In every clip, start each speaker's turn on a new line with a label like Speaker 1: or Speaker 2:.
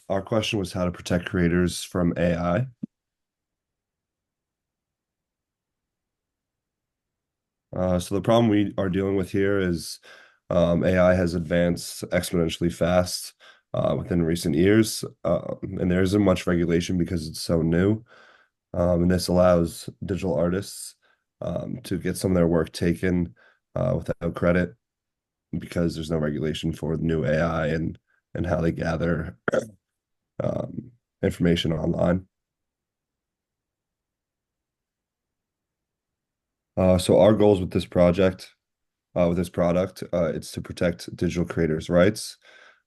Speaker 1: Our question was how to protect creators from AI. So the problem we are dealing with here is AI has advanced exponentially fast within recent years, and there isn't much regulation because it's so new. And this allows digital artists to get some of their work taken without credit because there's no regulation for the new AI and how they gather um, information online. So our goals with this project, with this product, it's to protect digital creators' rights.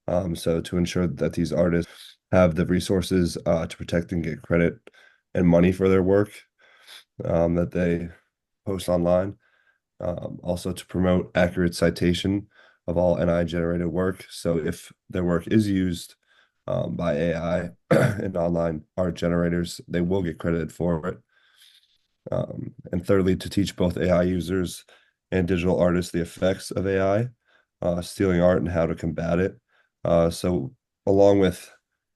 Speaker 1: So to ensure that these artists have the resources to protect and get credit and money for their work that they post online. Also to promote accurate citation of all NI generated work. So if their work is used by AI and online art generators, they will get credited for it. And thirdly, to teach both AI users and digital artists the effects of AI, stealing art and how to combat it. So, along with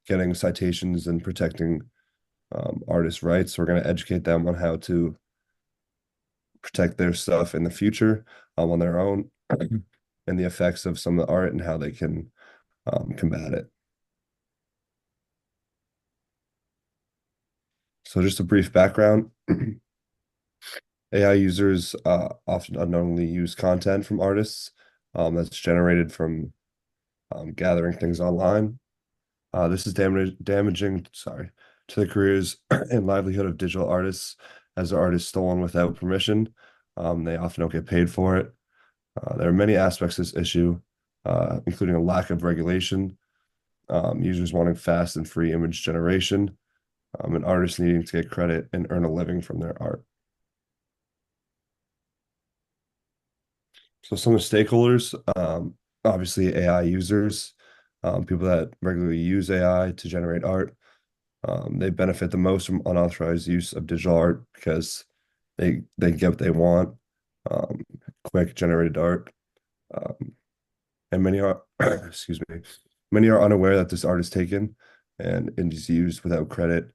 Speaker 1: getting citations and protecting artists' rights, we're going to educate them on how to protect their stuff in the future on their own and the effects of some of the art and how they can combat it. So, just a brief background. AI users often unknowingly use content from artists that's generated from gathering things online. This is damaging, sorry, to the careers and livelihood of digital artists as the art is stolen without permission. They often don't get paid for it. There are many aspects to this issue, including a lack of regulation, users wanting fast and free image generation, and artists needing to get credit and earn a living from their art. So some of the stakeholders, obviously AI users, people that regularly use AI to generate art, they benefit the most from unauthorized use of digital art because they get what they want, um, quick generated art, um, and many are, excuse me, many are unaware that this art is taken and is used without credit,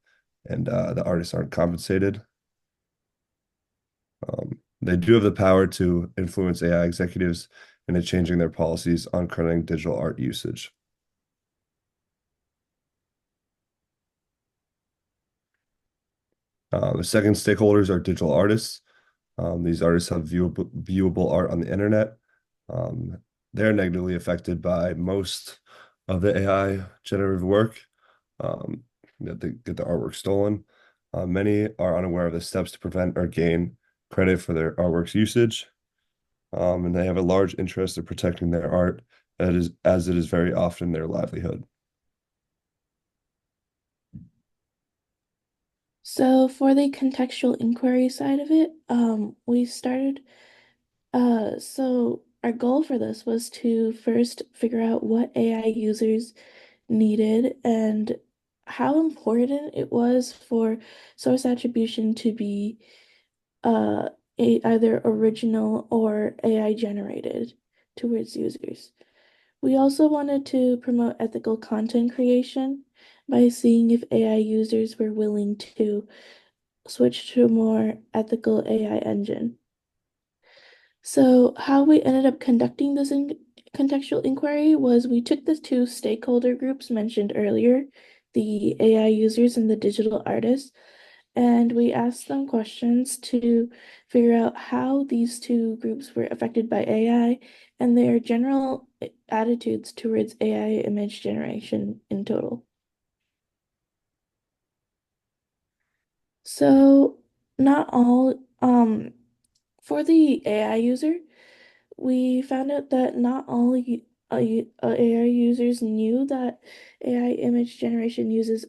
Speaker 1: and the artists aren't compensated. They do have the power to influence AI executives into changing their policies on crediting digital art usage. The second stakeholders are digital artists. These artists have viewable art on the internet. Um, they're negatively affected by most of the AI generative work that they get their artwork stolen. Many are unaware of the steps to prevent or gain credit for their artwork's usage, and they have a large interest in protecting their art, as it is very often their livelihood.
Speaker 2: So for the contextual inquiry side of it, we started, so our goal for this was to first figure out what AI users needed and how important it was for source attribution to be uh, either original or AI generated towards users. We also wanted to promote ethical content creation by seeing if AI users were willing to switch to a more ethical AI engine. So, how we ended up conducting this contextual inquiry was we took the two stakeholder groups mentioned earlier, the AI users and the digital artists, and we asked them questions to figure out how these two groups were affected by AI and their general attitudes towards AI image generation in total. So, not all, for the AI user, we found out that not all AI users knew that AI image generation uses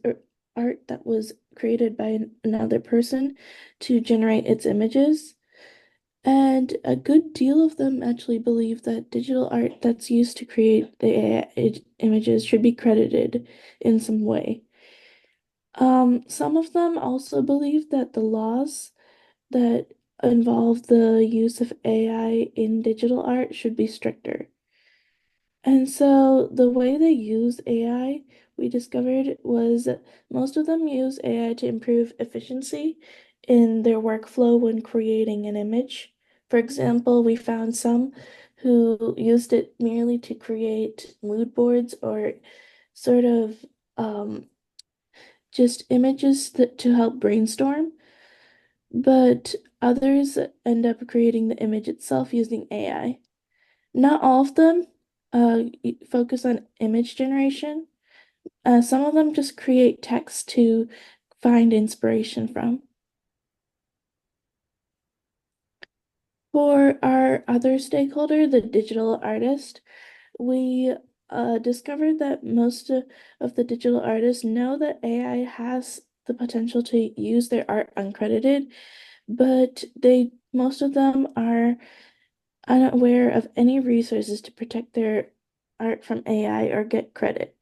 Speaker 2: art that was created by another person to generate its images. And a good deal of them actually believe that digital art that's used to create the AI images should be credited in some way. Some of them also believe that the laws that involve the use of AI in digital art should be stricter. And so the way they use AI, we discovered was most of them use AI to improve efficiency in their workflow when creating an image. For example, we found some who used it merely to create mood boards or sort of just images to help brainstorm, but others end up creating the image itself using AI. Not all of them focus on image generation. Some of them just create text to find inspiration from. For our other stakeholder, the digital artist, we discovered that most of the digital artists know that AI has the potential to use their art uncredited, but most of them are unaware of any resources to protect their art from AI or get credit.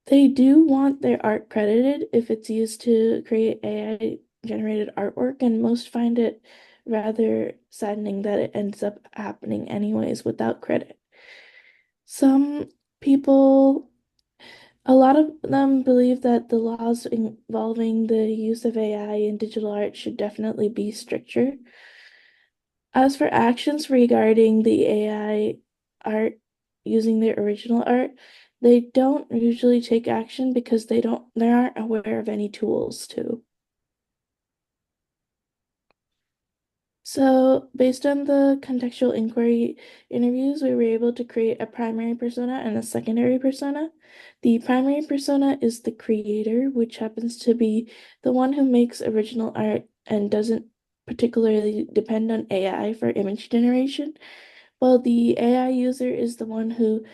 Speaker 2: They do want their art credited if it's used to create AI generated artwork, and most find it rather saddening that it ends up happening anyways without credit. Some people, a lot of them believe that the laws involving the use of AI in digital art should definitely be stricter. As for actions regarding the AI art using their original art, they don't usually take action because they aren't aware of any tools to. So, based on the contextual inquiry interviews, we were able to create a primary persona and a secondary persona. The primary persona is the creator, which happens to be the one who makes original art and doesn't particularly depend on AI for image generation. Well, the AI user is the one who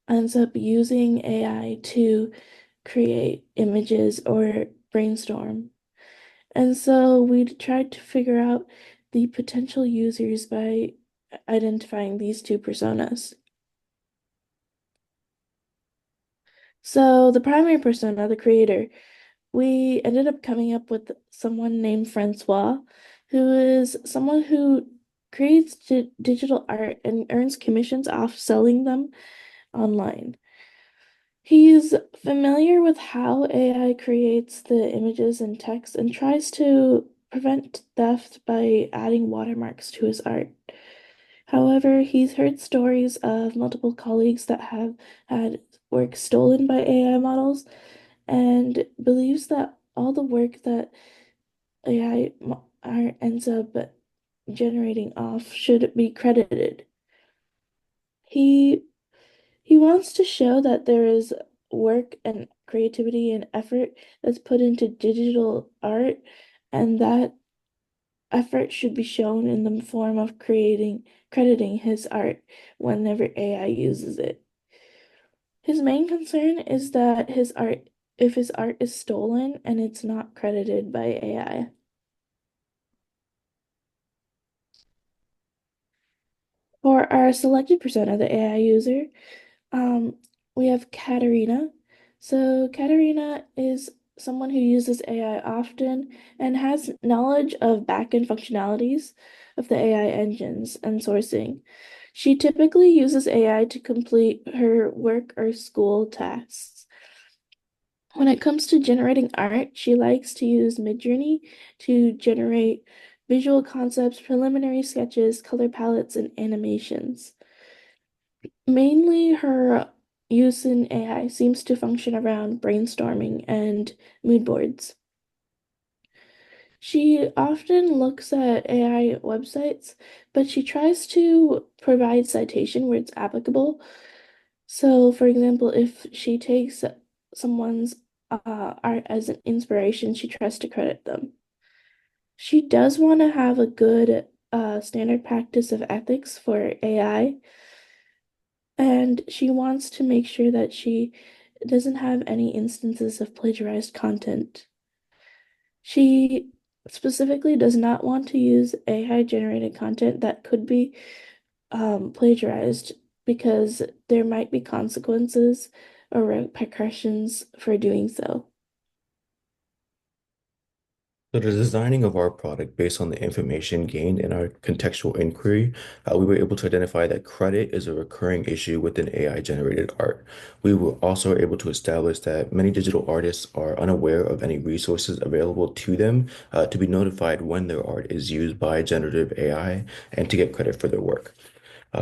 Speaker 2: ends up using AI to create images or brainstorm. And so we tried to figure out the potential users by identifying these two personas. So the primary persona, the creator, we ended up coming up with someone named Francois, who is someone who creates digital art and earns commissions off selling them online. He's familiar with how AI creates the images and text and tries to prevent theft by adding watermarks to his art. However, he's heard stories of multiple colleagues that have had work stolen by AI models and believes that all the work that art ends up generating off should be credited. He He wants to show that there is work and creativity and effort that's put into digital art, and that effort should be shown in the form of crediting his art whenever AI uses it. His main concern is that if his art is stolen and it's not credited by AI. For our selected persona, the AI user, Um, we have Katerina. So Katerina is someone who uses AI often and has knowledge of backend functionalities of the AI engines and sourcing. She typically uses AI to complete her work or school tasks. When it comes to generating art, she likes to use Midjourney to generate visual concepts, preliminary sketches, color palettes, and animations. Mainly, her use in AI seems to function around brainstorming and mood boards. She often looks at AI websites, but she tries to provide citation where it's applicable. So, for example, if she takes someone's art as an inspiration, she tries to credit them. She does want to have a good standard practice of ethics for AI. And she wants to make sure that she doesn't have any instances of plagiarized content. She specifically does not want to use AI generated content that could be plagiarized because there might be consequences or repercussions for doing so.
Speaker 3: So the designing of our product based on the information gained in our contextual inquiry, we were able to identify that credit is a recurring issue within AI-generated art. We were also able to establish that many digital artists are unaware of any resources available to them to be notified when their art is used by generative AI and to get credit for their work.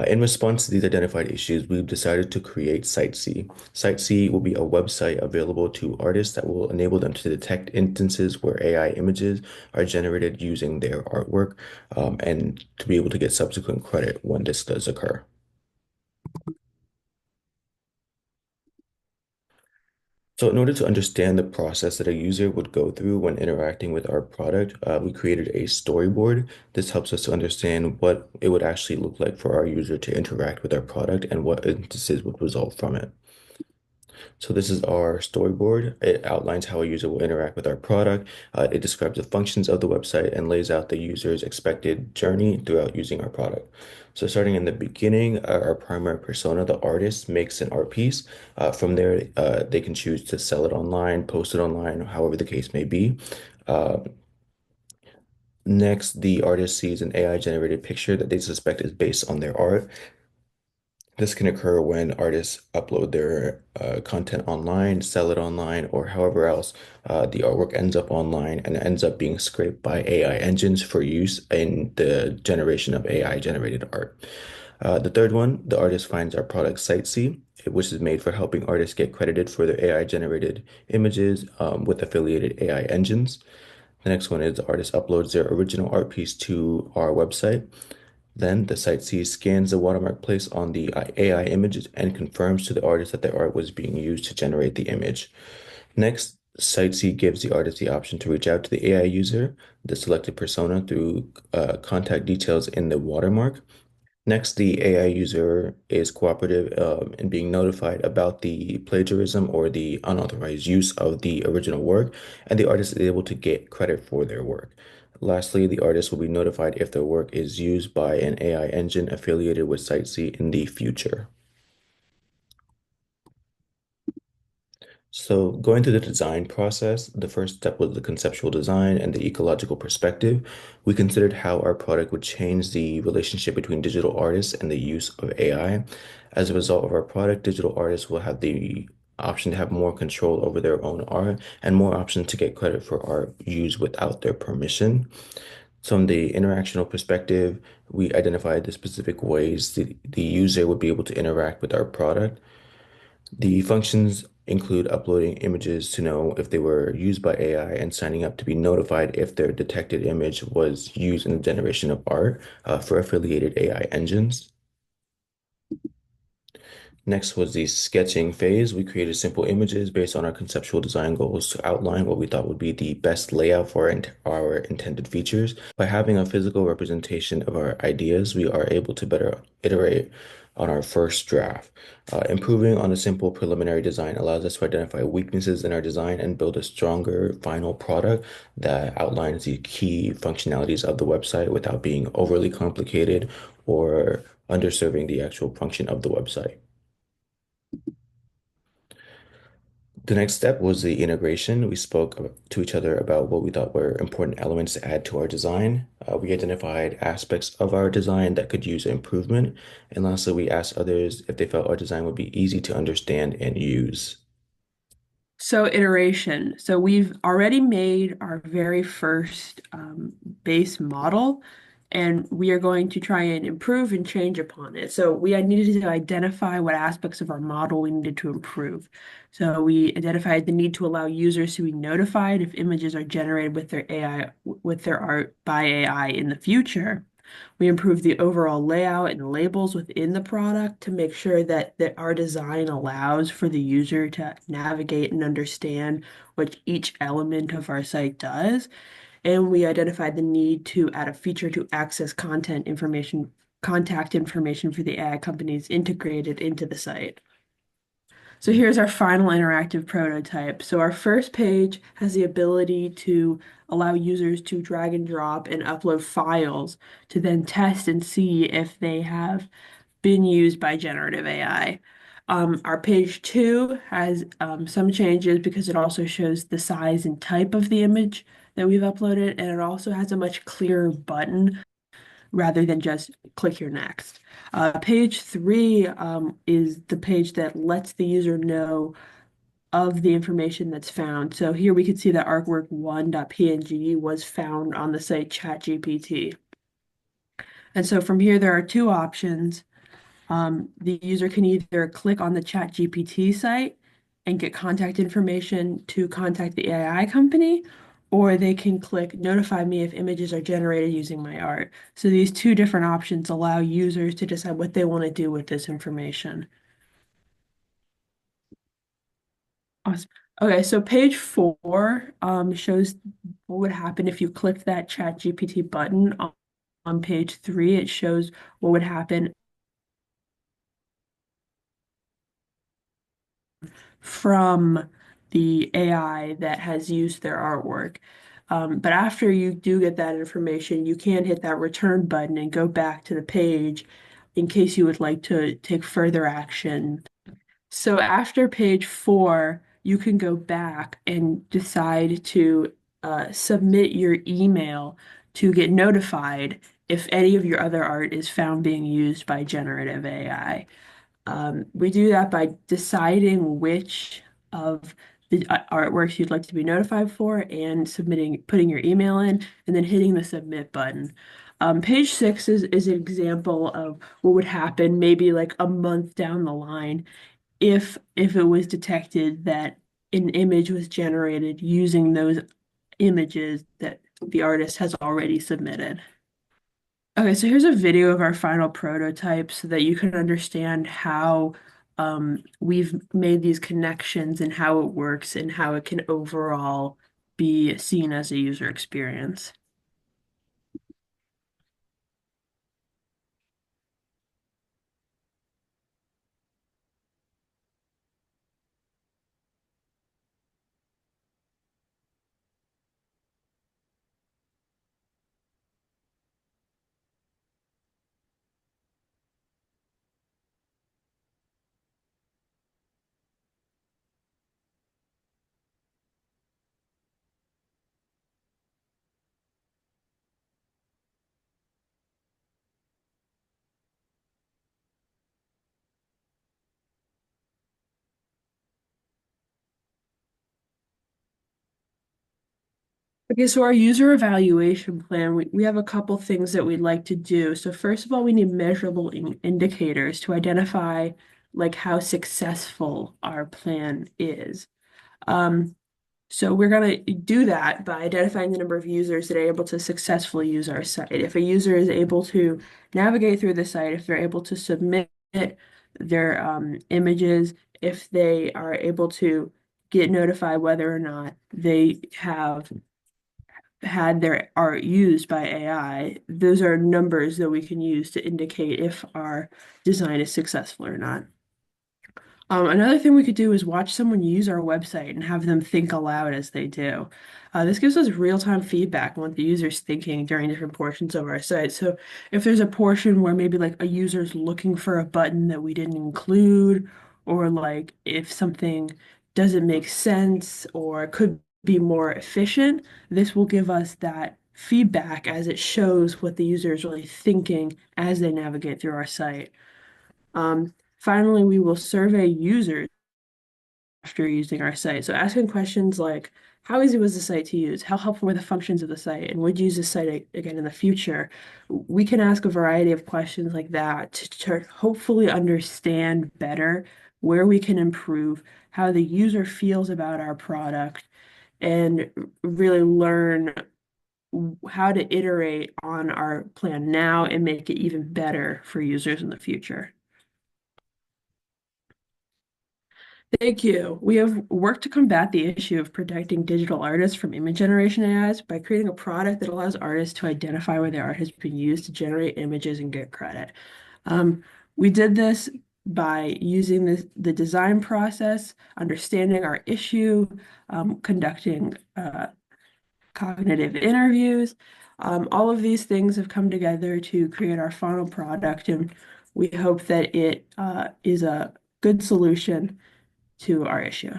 Speaker 3: In response to these identified issues, we've decided to create CiteSee. CiteSee will be a website available to artists that will enable them to detect instances where AI images are generated using their artwork, and to be able to get subsequent credit when this does occur. So in order to understand the process that a user would go through when interacting with our product, we created a storyboard. This helps us to understand what it would actually look like for our user to interact with our product and what instances would result from it. So this is our storyboard. It outlines how a user will interact with our product. It describes the functions of the website and lays out the user's expected journey throughout using our product. So starting in the beginning, our primary persona, the artist, makes an art piece. From there, they can choose to sell it online, post it online, however the case may be. Uh, Next, the artist sees an AI generated picture that they suspect is based on their art. This can occur when artists upload their content online, sell it online, or however else the artwork ends up online and ends up being scraped by AI engines for use in the generation of AI generated art. The third one, the artist finds our product CiteSee, which is made for helping artists get credited for their AI generated images with affiliated AI engines. The next one is the artist uploads their original art piece to our website. Then the CiteSee scans the watermark placed on the AI images and confirms to the artist that their art was being used to generate the image. Next, CiteSee gives the artist the option to reach out to the AI user, the selected persona, through contact details in the watermark. Next, the AI user is cooperative in being notified about the plagiarism or the unauthorized use of the original work, and the artist is able to get credit for their work. Lastly, the artist will be notified if their work is used by an AI engine affiliated with CiteSee in the future. So, going through the design process, the first step was the conceptual design and the ecological perspective. We considered how our product would change the relationship between digital artists and the use of AI. As a result of our product, digital artists will have the option to have more control over their own art and more options to get credit for art used without their permission. So, from the interactional perspective, we identified the specific ways the user would be able to interact with our product. The functions include uploading images to know if they were used by AI and signing up to be notified if their detected image was used in the generation of art for affiliated AI engines. Next was the sketching phase. We created simple images based on our conceptual design goals to outline what we thought would be the best layout for our intended features. By having a physical representation of our ideas, we are able to better iterate on our first draft. Improving on a simple preliminary design allows us to identify weaknesses in our design and build a stronger final product that outlines the key functionalities of the website without being overly complicated or underserving the actual function of the website. The next step was the integration. We spoke to each other about what we thought were important elements to add to our design. We identified aspects of our design that could use improvement. And lastly, we asked others if they felt our design would be easy to understand and use.
Speaker 4: So iteration. So we've already made our very first base model, and we are going to try and improve and change upon it. So we had needed to identify what aspects of our model we needed to improve. So we identified the need to allow users to be notified if images are generated with their AI, with their art by AI in the future. We improved the overall layout and labels within the product to make sure that our design allows for the user to navigate and understand what each element of our site does. And we identified the need to add a feature to access contact information for the AI companies integrated into the site. So here's our final interactive prototype. So our first page has the ability to allow users to drag and drop and upload files to then test and see if they have been used by generative AI. Our page 2 has some changes because it also shows the size and type of the image that we've uploaded, and it also has a much clearer button rather than just click here next. Page 3 is the page that lets the user know of the information that's found. So here we can see that artwork1.png was found on the site ChatGPT. And so from here, there are two options. The user can either click on the ChatGPT site and get contact information to contact the AI company, or they can click notify me if images are generated using my art. So these two different options allow users to decide what they want to do with this information. Awesome. Okay, so page 4 shows what would happen if you clicked that ChatGPT button. On page 3, it shows what would happen from the AI that has used their artwork. But after you do get that information, you can hit that return button and go back to the page in case you would like to take further action. So after page 4, you can go back and decide to submit your email to get notified if any of your other art is found being used by generative AI. We do that by deciding which of the artworks you'd like to be notified for and putting your email in, and then hitting the submit button. Page 6 is an example of what would happen maybe like a month down the line if it was detected that an image was generated using those images that the artist has already submitted. Okay, so here's a video of our final prototype so that you can understand how we've made these connections and how it works and how it can overall be seen as a user experience. Okay, so our user evaluation plan, we have a couple things that we'd like to do. So first of all, we need measurable indicators to identify like how successful our plan is. So we're going to do that by identifying the number of users that are able to successfully use our site. If a user is able to navigate through the site, if they're able to submit their images, if they are able to get notified whether or not they have had their art used by AI, those are numbers that we can use to indicate if our design is successful or not. Another thing we could do is watch someone use our website and have them think aloud as they do. This gives us real-time feedback on what the user's thinking during different portions of our site. So if there's a portion where maybe like a user's looking for a button that we didn't include, or like if something doesn't make sense or could be more efficient, this will give us that feedback as it shows what the user is really thinking as they navigate through our site. Finally, we will survey users after using our site. So asking questions like, how easy was the site to use? How helpful were the functions of the site? And would you use this site again in the future? We can ask a variety of questions like that to hopefully understand better where we can improve, how the user feels about our product, and really learn how to iterate on our plan now and make it even better for users in the future. Thank you. We have worked to combat the issue of protecting digital artists from image generation AIs by creating a product that allows artists to identify where their art has been used to generate images and get credit. We did this by using the design process, understanding our issue, conducting cognitive interviews. All of these things have come together to create our final product, and we hope that it is a good solution to our issue.